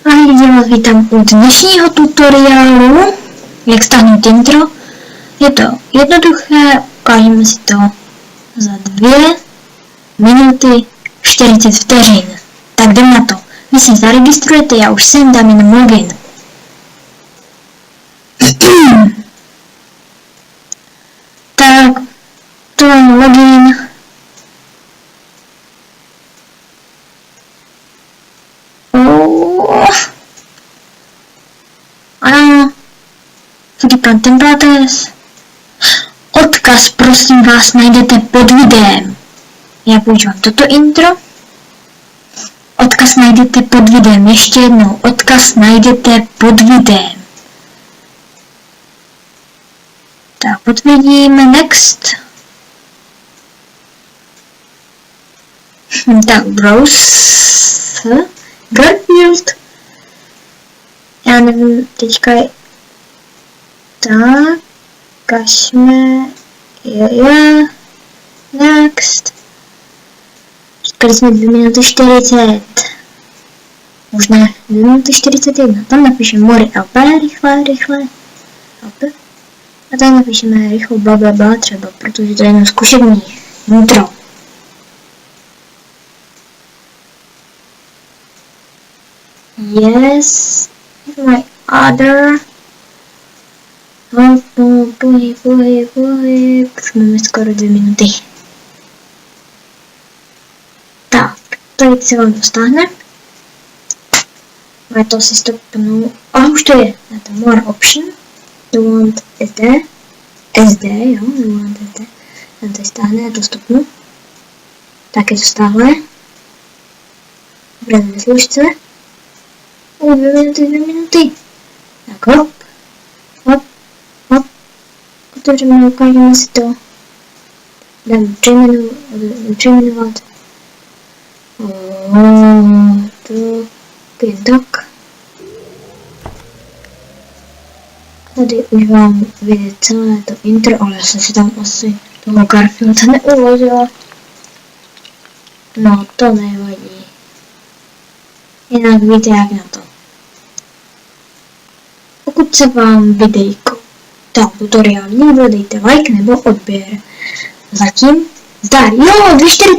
A já vás vítám u dnešního tutoriálu, jak stáhnout intro. Je to jednoduché, ukážeme si to za 2 minuty 40 vteřin. Tak jdem na to. Vy si zaregistrujete, já už jsem, dám jenom login. Tak, to mám login. Ano, Flippant Templates. Odkaz, prosím vás, najdete pod videem. Já používám toto intro. Odkaz najdete pod videem. Ještě jednou, odkaz najdete pod videem. Tak, potvrdíme, next. Tak, browse. Garfield. Já nevím, teďka je... Tak, kašme, next. Říkali jsme 2 minuty 40. Možná 2 minuty 41. Tam napíšeme more LP, rychle. LP. A tam napíšeme rychle blablabla třeba, protože to je jenom zkušební intro. Yes, my other. Pohyb. Už máme skoro 2 minuty. Tak, tady se vám to stáhne. Já to si stopnu. A už to je. Na to more option. Do want SD, jo, do want SD. Tam to stáhne, já to stopnu. Tak je to stáhle. Budeme ve služce. 2 minuty. Tak hop. Otevřeme, ukážeme si to. Dáme přejmenovat. To je tak. Tady už vám vyjde celé to intro, ale já jsem si tam asi toho Garfielda neuložila. No, to nevadí. Jinak víte jak na to. Pokud se vám videjko, tutoriál líbil, dejte like nebo odběr. Zatím zdar. Jo, 240.